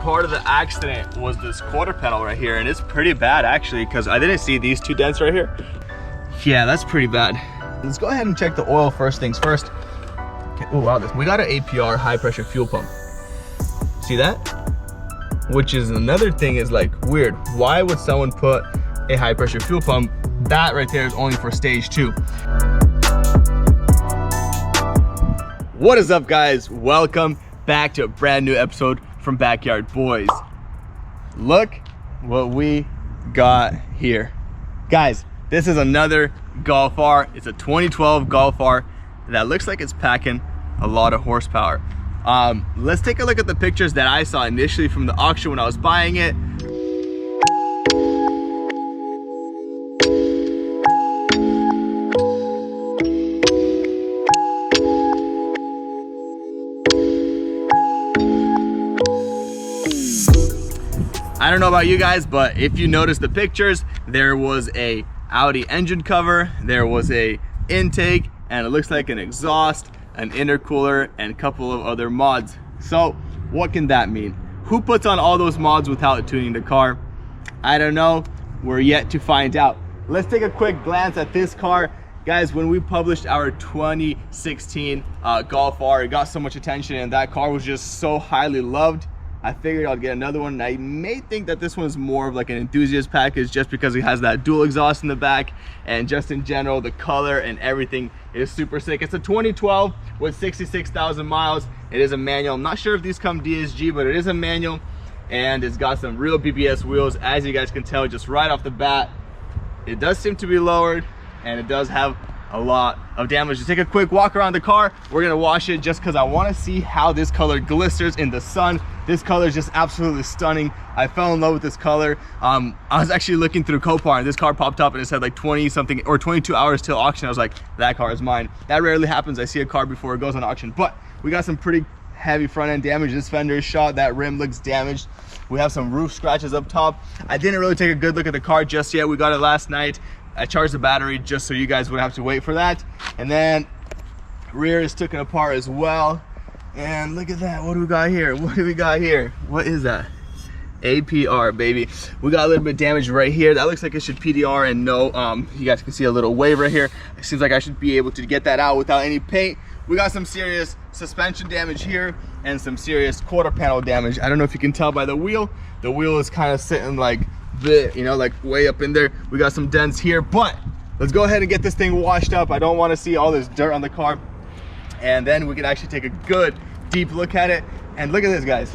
part of the accident was this quarter panel right here, and it's pretty bad actually, because I didn't see these 2 dents right here. Yeah, that's pretty bad. Let's go ahead and check the oil first things first. Okay. Oh wow, we got an APR high pressure fuel pump. See that? Which is another thing is like weird. Why would someone put a high pressure fuel pump? That right there is only for stage 2. What is up, guys? Welcome back to a brand new episode from Backyard Boys. Look what we got here. Guys, this is another Golf R. It's a 2012 Golf R that looks like it's packing a lot of horsepower. Let's take a look at the pictures that I saw initially from the auction when I was buying it. I don't know about you guys, but if you notice the pictures, there was a Audi engine cover, there was a intake, and it looks like an exhaust, an intercooler, and a couple of other mods. So what can that mean? Who puts on all those mods without tuning the car? I don't know. We're yet to find out. Let's take a quick glance at this car. Guys, when we published our 2016 Golf R, it got so much attention and that car was just so highly loved. I figured I'd get another one. I may think that this one is more of like an enthusiast package just because it has that dual exhaust in the back, and just in general, the color and everything is super sick. It's a 2012 with 66,000 miles. It is a manual. I'm not sure if these come DSG, but it is a manual, and it's got some real BBS wheels. As you guys can tell just right off the bat, it does seem to be lowered, and it does have a lot of damage. To take a quick walk around the car, we're gonna wash it just because I want to see how this color glisters in the sun. This color is just absolutely stunning. I fell in love with this color. I was actually looking through Copar and this car popped up and it said like 20 something or 22 hours till auction. I was like, that car is mine. That rarely happens. I see a car before it goes on auction, but we got some pretty heavy front end damage. This fender is shot, that rim looks damaged. We have some roof scratches up top. I didn't really take a good look at the car just yet. We got it last night. I charged the battery just so you guys wouldn't have to wait for that. And then rear is taken apart as well. And look at that, what do we got here? What do we got here? What is that? APR, baby. We got a little bit of damage right here. That looks like it should PDR, and no, you guys can see a little wave right here. It seems like I should be able to get that out without any paint. We got some serious suspension damage here and some serious quarter panel damage. I don't know if you can tell by the wheel. The wheel is kind of sitting like this, you know, like way up in there. We got some dents here, but let's go ahead and get this thing washed up. I don't want to see all this dirt on the car. And then we can actually take a good deep look at it. And look at this, guys.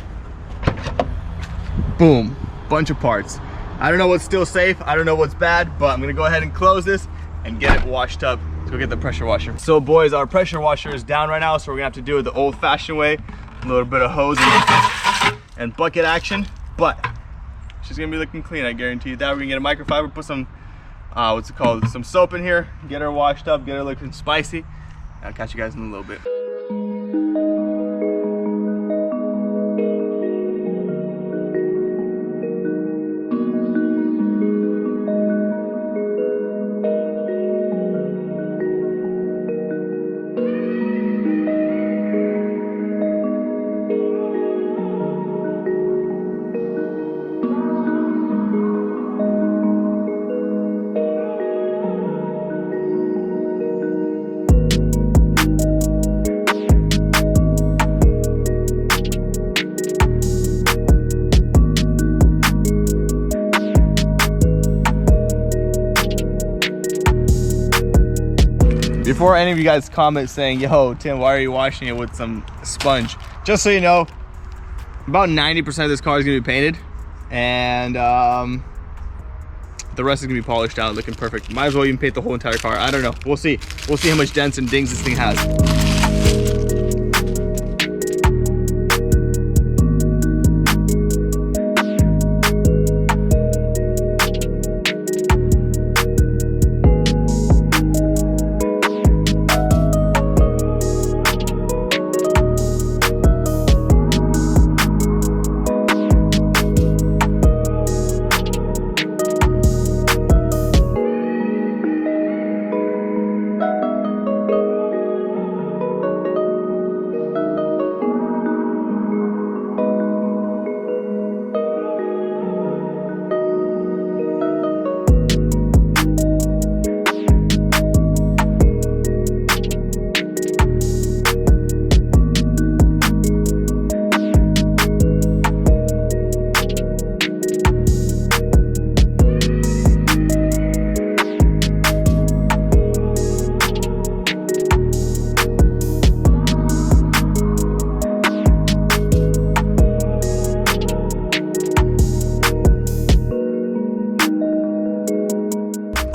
Boom, bunch of parts. I don't know what's still safe, I don't know what's bad, but I'm gonna go ahead and close this and get it washed up. Let's go get the pressure washer. So boys, our pressure washer is down right now, so we're gonna have to do it the old fashioned way. A little bit of hose and bucket action, but she's gonna be looking clean, I guarantee you that. We're gonna get a microfiber, put some what's it called, some soap in here, get her washed up, get her looking spicy. I'll catch you guys in a little bit. Before any of you guys comment saying, yo, Tim, why are you washing it with some sponge? Just so you know, about 90% of this car is gonna be painted, and the rest is gonna be polished out, looking perfect. Might as well even paint the whole entire car. I don't know, we'll see. We'll see how much dents and dings this thing has.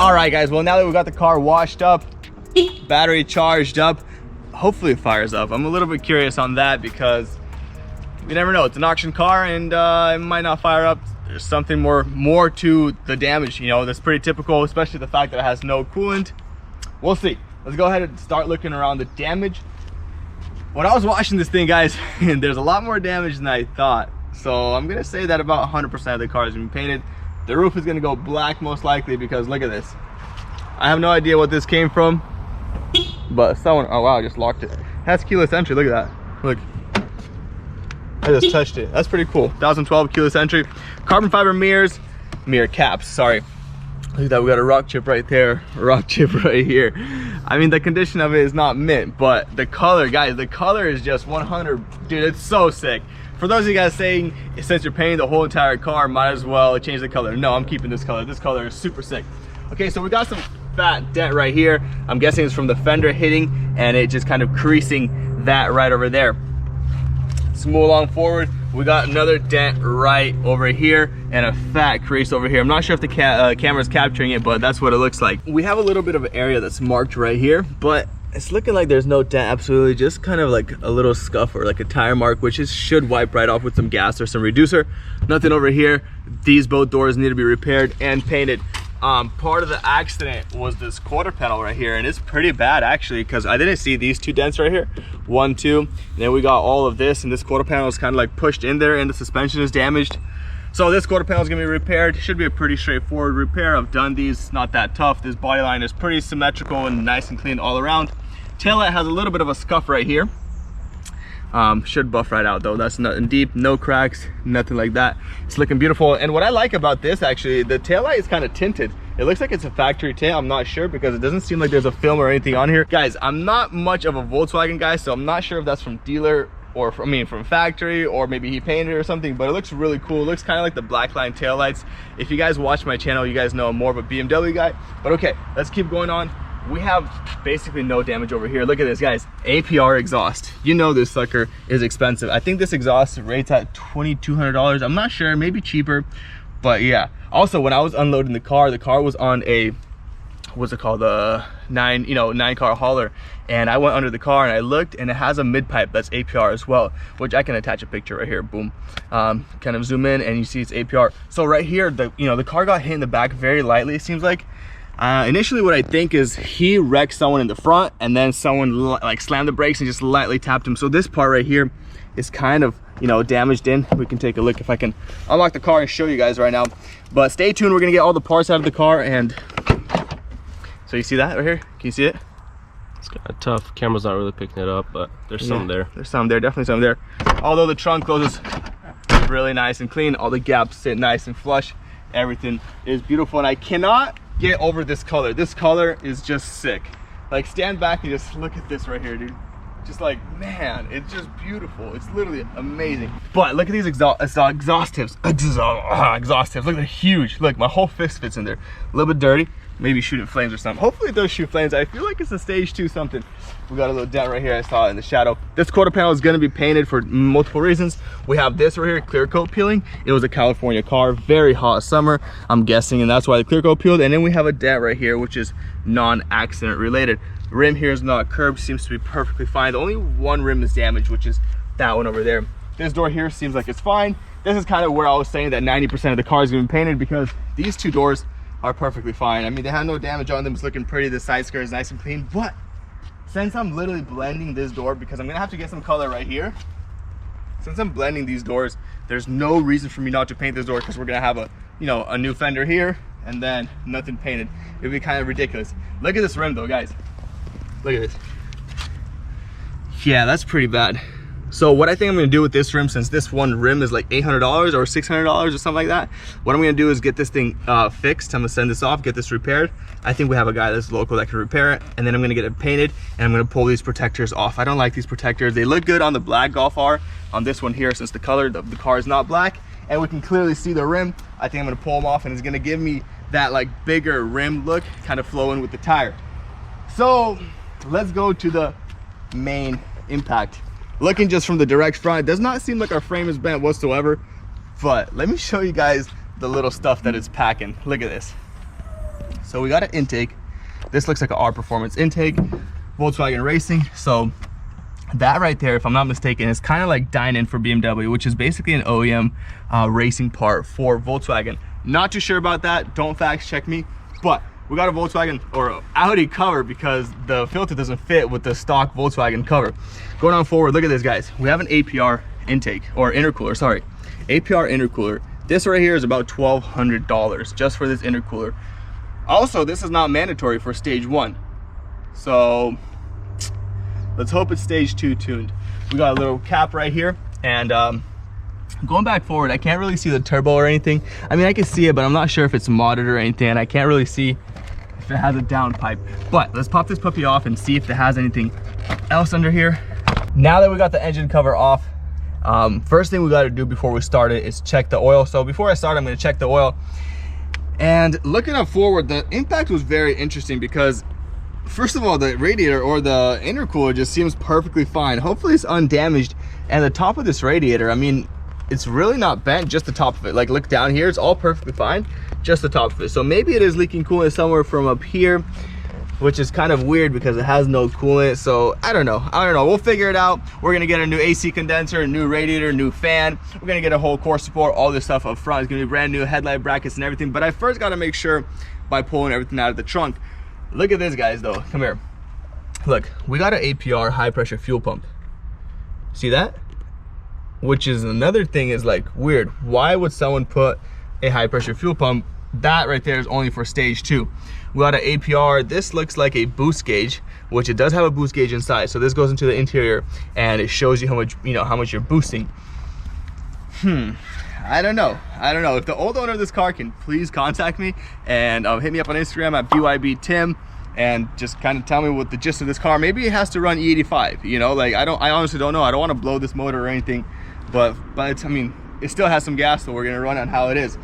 All right, guys, well, now that we got the car washed up, battery charged up, hopefully it fires up. I'm a little bit curious on that because you never know. It's an auction car and it might not fire up. There's something more to the damage, you know, that's pretty typical, especially the fact that it has no coolant. We'll see. Let's go ahead and start looking around the damage. When I was washing this thing, guys, there's a lot more damage than I thought. So I'm gonna say that about 100% of the car has been painted. The roof is gonna go black most likely because look at this. I have no idea what this came from, but someone, oh wow, I just locked it. That's keyless entry, look at that. Look, I just touched it. That's pretty cool. 2012 keyless entry. Carbon fiber mirror caps, sorry. Look at that, we got a rock chip right there, rock chip right here. I mean, the condition of it is not mint, but the color, guys, the color is just 100. Dude, it's so sick. For those of you guys saying, since you're painting the whole entire car, might as well change the color. No, I'm keeping this color. This color is super sick. Okay, so we got some fat dent right here. I'm guessing it's from the fender hitting and it just kind of creasing that right over there. Let's move along forward. We got another dent right over here and a fat crease over here. I'm not sure if the camera's capturing it, but that's what it looks like. We have a little bit of an area that's marked right here, but it's looking like there's no dent, absolutely, just kind of like a little scuff or like a tire mark, which should wipe right off with some gas or some reducer. Nothing over here. These both doors need to be repaired and painted. Part of the accident was this quarter panel right here, and it's pretty bad actually because I didn't see these two dents right here. 1, 2, and then we got all of this, and this quarter panel is kind of like pushed in there and the suspension is damaged. So this quarter panel is gonna be repaired. Should be a pretty straightforward repair. I've done these, not that tough. This body line is pretty symmetrical and nice and clean all around. Taillight has a little bit of a scuff right here. Should buff right out though. That's nothing deep, no cracks, nothing like that. It's looking beautiful. And what I like about this, actually, the taillight is kind of tinted. It looks like it's a factory tail. I'm not sure because it doesn't seem like there's a film or anything on here. Guys, I'm not much of a Volkswagen guy, so I'm not sure if that's from dealer or from factory, or maybe he painted it or something, but it looks really cool. It looks kind of like the black line taillights. If you guys watch my channel, you guys know I'm more of a BMW guy. But okay, let's keep going on. We have basically no damage over here. Look at this, guys. APR exhaust. You know this sucker is expensive. I think this exhaust rates at $2,200. I'm not sure, maybe cheaper, but yeah. Also, when I was unloading the car was on a, what's it called, a 9-car hauler, and I went under the car and I looked, and it has a mid pipe that's APR as well, which I can attach a picture right here. Boom. Kind of zoom in and you see it's APR. So right here, the car got hit in the back very lightly, it seems like. Initially what I think is he wrecked someone in the front and then someone like slammed the brakes and just lightly tapped him. So this part right here is kind of, damaged in. We can take a look if I can unlock the car and show you guys right now. But stay tuned, we're gonna get all the parts out of the car. And so you see that right here? Can you see it? It's kind of tough. Camera's not really picking it up, but there's some there. There's some there, definitely some there. Although the trunk closes really nice and clean, all the gaps sit nice and flush. Everything is beautiful, and I cannot get over this color. This color is just sick. Like, stand back and just look at this right here, dude. Just like, man, it's just beautiful. It's literally amazing. But look at these exhaust tips. Exhaust tips. Look, they're huge. Look, my whole fist fits in there. A little bit dirty. Maybe shooting flames or something. Hopefully it does shoot flames. I feel like it's a stage 2 something. We got a little dent right here. I saw it in the shadow. This quarter panel is going to be painted for multiple reasons. We have this right here, clear coat peeling. It was a California car, very hot summer, I'm guessing, and that's why the clear coat peeled. And then we have a dent right here, which is non-accident related. Rim here is not curved, seems to be perfectly fine. The only one rim is damaged, which is that one over there. This door here seems like it's fine. This is kind of where I was saying that 90% of the car is going to be painted, because these two doors are perfectly fine. I mean, they have no damage on them. It's looking pretty. The side skirt is nice and clean. But since I'm literally blending this door, because I'm gonna have to get some color right here, since I'm blending these doors, there's no reason for me not to paint this door, because we're gonna have a new fender here and then nothing painted. It'd be kind of ridiculous. Look at this rim though, guys. Look at this. Yeah, that's pretty bad. So what I think I'm gonna do with this rim, since this one rim is like $800 or $600 or something like that, what I'm gonna do is get this thing fixed. I'm gonna send this off, get this repaired. I think we have a guy that's local that can repair it, and then I'm gonna get it painted, and I'm gonna pull these protectors off. I don't like these protectors. They look good on the black Golf R. On this one here, since the color of the car is not black and we can clearly see the rim, I think I'm gonna pull them off, and it's gonna give me that like bigger rim look, kind of flowing with the tire. So let's go to the main impact. Looking just from the direct front, it does not seem like our frame is bent whatsoever, but let me show you guys the little stuff that it's packing. Look at this. So we got an intake. This looks like an R Performance intake, Volkswagen Racing. So that right there, if I'm not mistaken, is kind of like dyno for BMW, which is basically an OEM racing part for Volkswagen. Not too sure about that, don't fact check me, but we got a Volkswagen or Audi cover because the filter doesn't fit with the stock Volkswagen cover. Going on forward, look at this, guys. We have an APR intake, or intercooler, sorry. APR intercooler. This right here is about $1,200 just for this intercooler. Also, this is not mandatory for stage 1. So let's hope it's stage 2 tuned. We got a little cap right here, and going back forward, I can't really see the turbo or anything. I mean, I can see it, but I'm not sure if it's modded or anything, and I can't really see if it has a downpipe. But let's pop this puppy off and see if it has anything else under here. Now that we got the engine cover off, first thing we got to do before we start it is check the oil. So before I start, I'm going to check the oil. And looking up forward, the impact was very interesting because first of all, the radiator or the intercooler just seems perfectly fine. Hopefully it's undamaged. And the top of this radiator, I mean, it's really not bent, just the top of it. Like, look down here, it's all perfectly fine, just the top of it. So maybe it is leaking coolant somewhere from up here, which is kind of weird because it has no coolant. So I don't know, we'll figure it out. We're gonna get a new AC condenser, a new radiator, new fan. We're gonna get a whole core support, all this stuff up front. It's gonna be brand new headlight brackets and everything. But I first gotta make sure by pulling everything out of the trunk. Look at this, guys, though. Come here. Look, we got an APR high pressure fuel pump. See that? Which is another thing is like weird. Why would someone put a high pressure fuel pump? That right there is only for stage 2. We got an APR. This looks like a boost gauge, which it does have a boost gauge inside. So this goes into the interior and it shows you how much, how much you're boosting. I don't know. If the old owner of this car can please contact me and hit me up on Instagram at BYBTim and just kind of tell me what the gist of this car. Maybe it has to run E85, like I honestly don't know. I don't want to blow this motor or anything, but I mean, it still has some gas, so we're gonna run on how it is.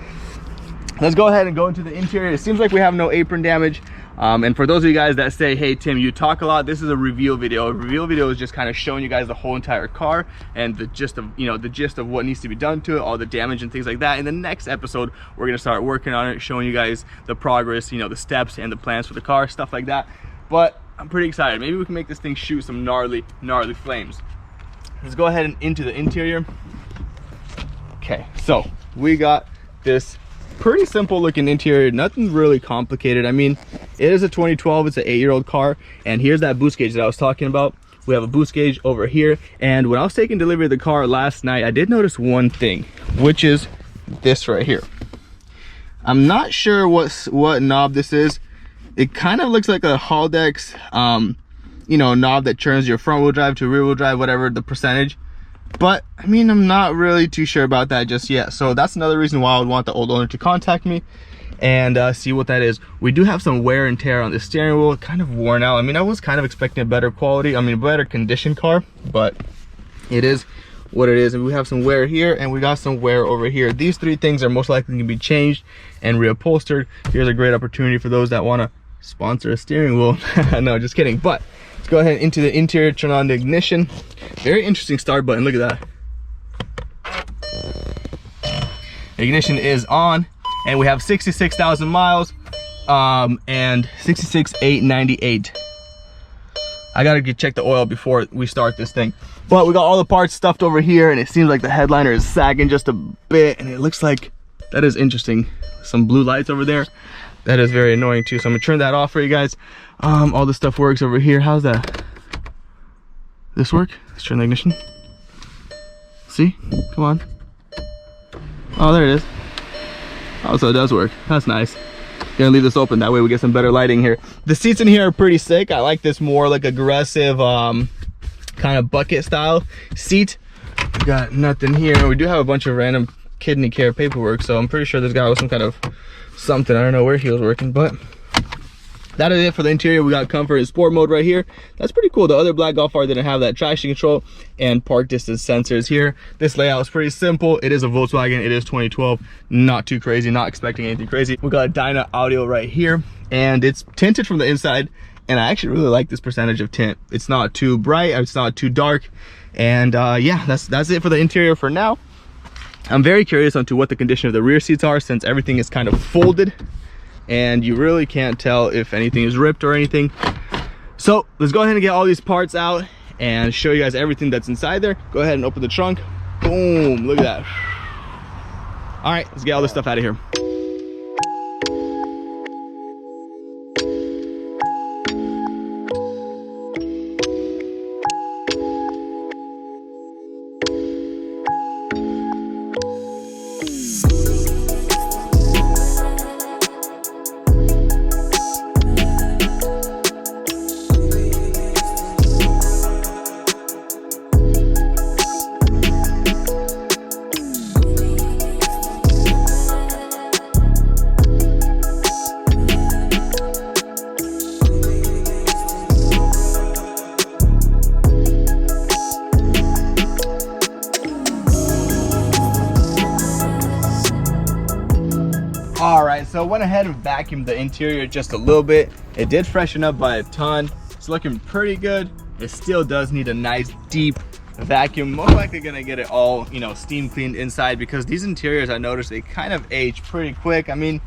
Let's go ahead and go into the interior. It seems like we have no apron damage. And for those of you guys that say, hey Tim, you talk a lot, this is a reveal video. A reveal video is just kind of showing you guys the whole entire car and the gist of what needs to be done to it, all the damage and things like that. In the next episode, we're gonna start working on it, showing you guys the progress, the steps and the plans for the car, stuff like that. But I'm pretty excited. Maybe we can make this thing shoot some gnarly flames. Let's go ahead and into the interior. Okay, so we got this pretty simple looking interior, nothing really complicated. I mean, it is a 2012, it's an 8-year-old car, and here's that boost gauge that I was talking about. We have a boost gauge over here, and when I was taking delivery of the car last night, I did notice one thing, which is this right here. I'm not sure what knob this is. It kind of looks like a Haldex knob that turns your front wheel drive to rear wheel drive, whatever the percentage. But I mean, I'm not really too sure about that just yet. So that's another reason why I would want the old owner to contact me and see what that is. We do have some wear and tear on the steering wheel, kind of worn out. I mean, I was kind of expecting a better quality, better condition car, but it is what it is. And we have some wear here and we got some wear over here. These 3 things are most likely to be changed and reupholstered. Here's a great opportunity for those that want to sponsor a steering wheel. No, just kidding. But let's go ahead into the interior, turn on the ignition. Very interesting start button, look at that. Ignition is on and we have 66,000 miles and 66,898. I gotta check the oil before we start this thing. But we got all the parts stuffed over here and it seems like the headliner is sagging just a bit, and it looks like, that is interesting, some blue lights over there. That is very annoying too, so I'm gonna turn that off for you guys. All this stuff works over here. How's that? This work? Let's turn the ignition. See? Come on. Oh, there it is. Oh, so it does work. That's nice. Gonna leave this open, that way we get some better lighting here. The seats in here are pretty sick. I like this more like aggressive kind of bucket style seat. We got nothing here. We do have a bunch of random kidney care paperwork, so I'm pretty sure this guy was some kind of something. I don't know where he was working, but that is it for the interior. We got comfort and sport mode right here. That's pretty cool. The other black Golf R didn't have that traction control and park distance sensors here. This layout is pretty simple. It is a Volkswagen. It is 2012. Not too crazy. Not expecting anything crazy. We got a dyno audio right here, and it's tinted from the inside. And I actually really like this percentage of tint. It's not too bright. It's not too dark. And yeah, that's it for the interior for now. I'm very curious onto what the condition of the rear seats are, since everything is kind of folded. and you really can't tell if anything is ripped or anything. So let's go ahead and get all these parts out and show you guys everything that's inside there. Go ahead and open the trunk. Boom, look at that. All right, let's get all this stuff out of here. All right, so I went ahead and vacuumed the interior just a little bit. It did freshen up by a ton. It's looking pretty good. It still does need a nice deep vacuum. Most likely gonna get it all, you know, steam cleaned inside, because these interiors, I noticed, they kind of age pretty quick. I mean,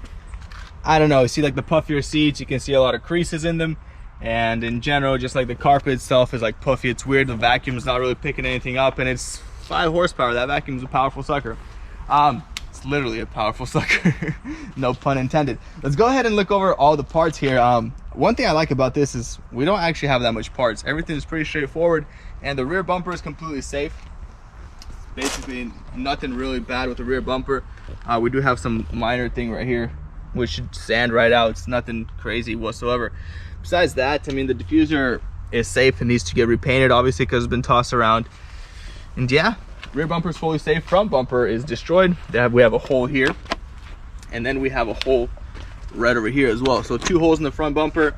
I don't know, you see like the puffier seats, you can see a lot of creases in them. And in general, just like the carpet itself is like puffy. It's weird, the vacuum's not really picking anything up, and it's 5 horsepower. That vacuum's a powerful sucker. It's literally a powerful sucker. No pun intended. Let's go ahead and look over all the parts here. One thing I like about this is we don't actually have that much parts. Everything is pretty straightforward, and the rear bumper is completely safe. Basically nothing really bad with the rear bumper. We do have some minor thing right here which should sand right out. It's nothing crazy whatsoever. Besides that, I mean, the diffuser is safe and needs to get repainted, obviously, because it's been tossed around. And yeah, rear bumper is fully safe. Front bumper is destroyed. We have a hole here, and then we have a hole right over here as well. So 2 holes in the front bumper.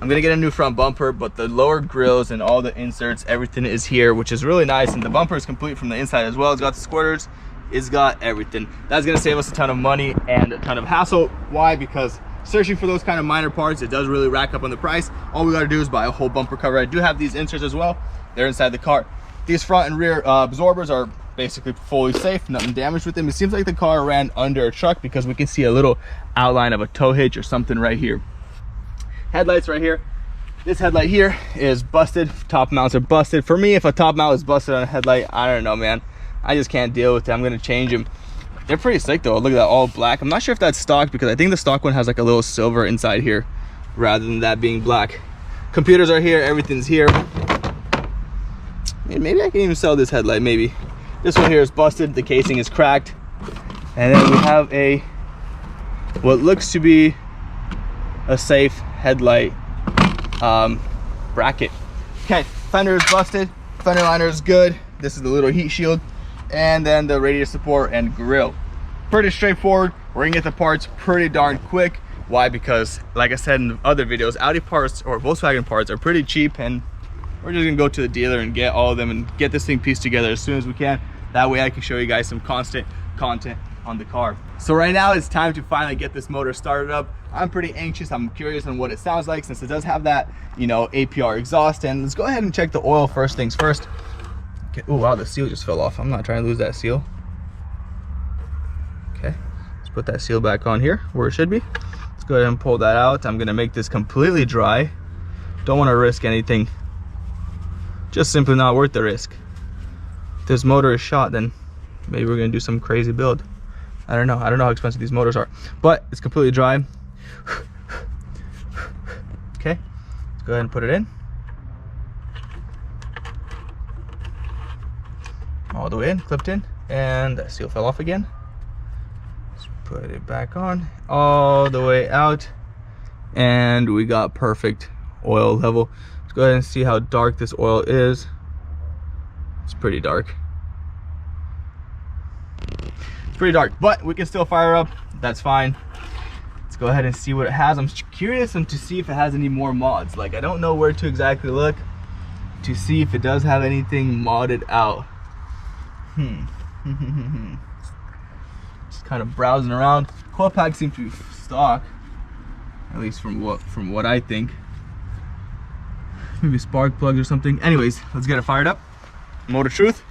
I'm gonna get a new front bumper, but the lower grills and all the inserts, everything is here, which is really nice. And the bumper is complete from the inside as well. It's got the squirters, it's got everything. That's gonna save us a ton of money and a ton of hassle. Why? Because searching for those kind of minor parts, it does really rack up on the price. All we gotta do is buy a whole bumper cover. I do have these inserts as well. They're inside the car. These front and rear absorbers are basically fully safe, nothing damaged with them. It seems like the car ran under a truck because we can see a little outline of a tow hitch or something right here. Headlights right here. This headlight here is busted. Top mounts are busted. For me, if a top mount is busted on a headlight, I don't know, man. I just can't deal with it. I'm gonna change them. They're pretty sick though. Look at that, all black. I'm not sure if that's stock, because I think the stock one has like a little silver inside here rather than that being black. Computers are here, everything's here. Maybe I can even sell this headlight, maybe. This one here is busted, the casing is cracked. And then we have a, what looks to be a safe headlight bracket. Okay, fender is busted, fender liner is good. This is the little heat shield. And then the radiator support and grille. Pretty straightforward. We're gonna get the parts pretty darn quick. Why? Because like I said in the other videos, Audi parts or Volkswagen parts are pretty cheap, and we're just gonna go to the dealer and get all of them and get this thing pieced together as soon as we can. That way I can show you guys some constant content on the car. So right now it's time to finally get this motor started up. I'm pretty anxious. I'm curious on what it sounds like, since it does have that, you know, APR exhaust. And let's go ahead and check the oil first things first. Okay. Oh wow, the seal just fell off. I'm not trying to lose that seal. Okay, let's put that seal back on here where it should be. Let's go ahead and pull that out. I'm gonna make this completely dry. Don't want to risk anything. Just simply not worth the risk. If this motor is shot, then maybe we're gonna do some crazy build. I don't know how expensive these motors are, but it's completely dry. Okay, let's go ahead and put it in. All the way in, clipped in, and that seal fell off again. Let's put it back on, all the way out, and we got perfect oil level. Let's go ahead and see how dark this oil is. It's pretty dark. It's pretty dark, but we can still fire up. That's fine. Let's go ahead and see what it has. I'm curious to see if it has any more mods. Like, I don't know where to exactly look to see if it does have anything modded out. Just kind of browsing around. Coil pack seems to be stock, at least from what I think. Maybe spark plugs or something. Anyways, let's get it fired up. Motor truth.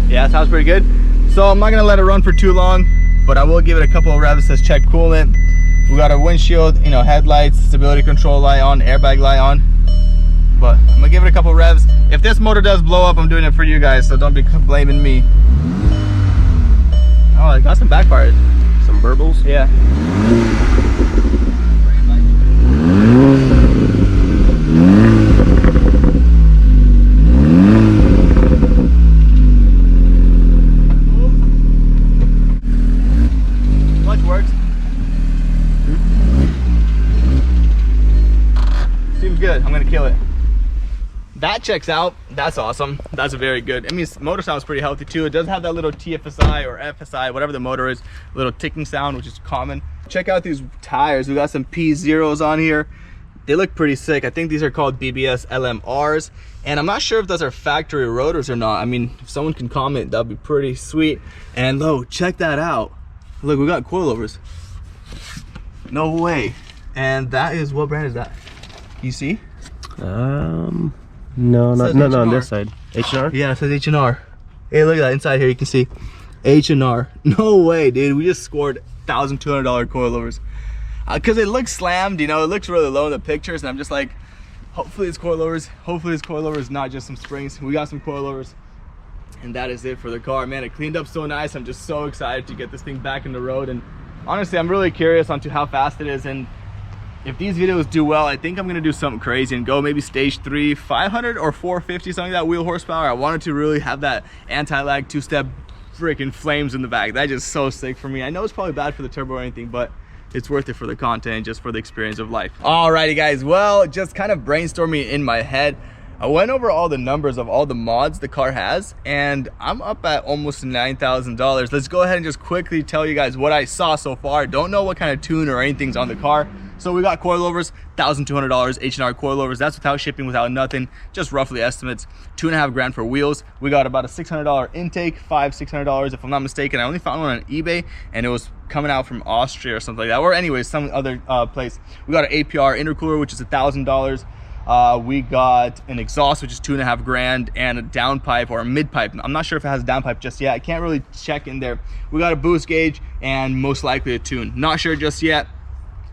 Yeah, it sounds pretty good. So I'm not gonna let it run for too long, but I will give it a couple of revs to check coolant. We got our windshield, you know, headlights, stability control light on, airbag light on. But I'm gonna give it a couple of revs. If this motor does blow up, I'm doing it for you guys, so don't be blaming me. Oh, it got some backfire. Some burbles? Yeah. Clutch works. Seems good. I'm gonna kill it. That checks out. That's awesome. That's very good. I mean, motor sounds pretty healthy too. It does have that little TFSI or FSI, whatever the motor is, little ticking sound, which is common. Check out these tires. We got some P0s on here. They look pretty sick. I think these are called BBS LMRs, and I'm not sure if those are factory rotors or not. I mean, if someone can comment, that'd be pretty sweet. And look, check that out. Look, we got coilovers. No way. And that is, what brand is that? You see? No, not on this side. H&R? Yeah, it says H&R. Hey, look at that inside here. You can see H&R. No way, dude. We just scored $1,200 coilovers. Because it looks slammed, you know, it looks really low in the pictures, and I'm just like, hopefully it's coilovers, not just some springs. We got some coilovers, and that is it for the car. Man, it cleaned up so nice. I'm just so excited to get this thing back in the road, and honestly, I'm really curious onto how fast it is, and if these videos do well, I think I'm gonna do something crazy and go maybe stage 3, 500 or 450, something like that wheel horsepower. I wanted to really have that anti-lag 2-step freaking flames in the back. That's just so sick for me. I know it's probably bad for the turbo or anything, but it's worth it for the content, just for the experience of life. Alrighty guys, well, just kind of brainstorming in my head, I went over all the numbers of all the mods the car has, and I'm up at almost $9,000. Let's go ahead and just quickly tell you guys what I saw so far. Don't know what kind of tune or anything's on the car. So we got coilovers, $1,200 H&R coilovers. That's without shipping, without nothing, just roughly estimates. 2.5 grand for wheels. We got about a $600 intake, $600 if I'm not mistaken. I only found one on eBay, and it was coming out from Austria or something like that, or anyways, some other place. We got an APR intercooler, which is $1,000. We got an exhaust, which is 2.5 grand, and a downpipe or a mid pipe. I'm not sure if it has a downpipe just yet. I can't really check in there. We got a boost gauge and most likely a tune. Not sure just yet.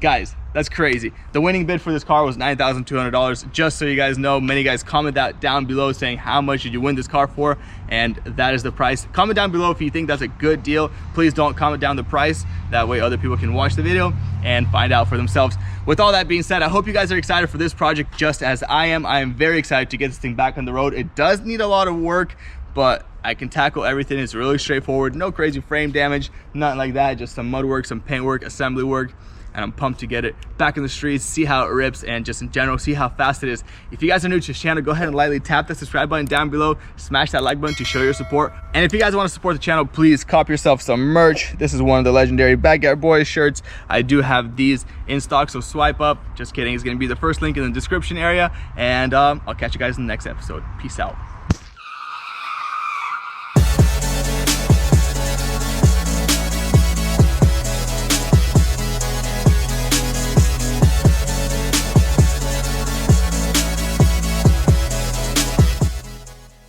Guys, that's crazy. The winning bid for this car was $9,200. Just so you guys know, many guys comment that down below saying how much did you win this car for, and that is the price. Comment down below if you think that's a good deal. Please don't comment down the price. That way other people can watch the video and find out for themselves. With all that being said, I hope you guys are excited for this project just as I am. I am very excited to get this thing back on the road. It does need a lot of work, but I can tackle everything. It's really straightforward. No crazy frame damage, nothing like that. Just some mud work, some paint work, assembly work. And I'm pumped to get it back in the streets, see how it rips, and just in general, see how fast it is. If you guys are new to this channel, go ahead and lightly tap the subscribe button down below, smash that like button to show your support. And if you guys want to support the channel, please cop yourself some merch. This is one of the legendary Backyard Boys shirts. I do have these in stock, so swipe up. Just kidding, it's gonna be the first link in the description area. And I'll catch you guys in the next episode. Peace out.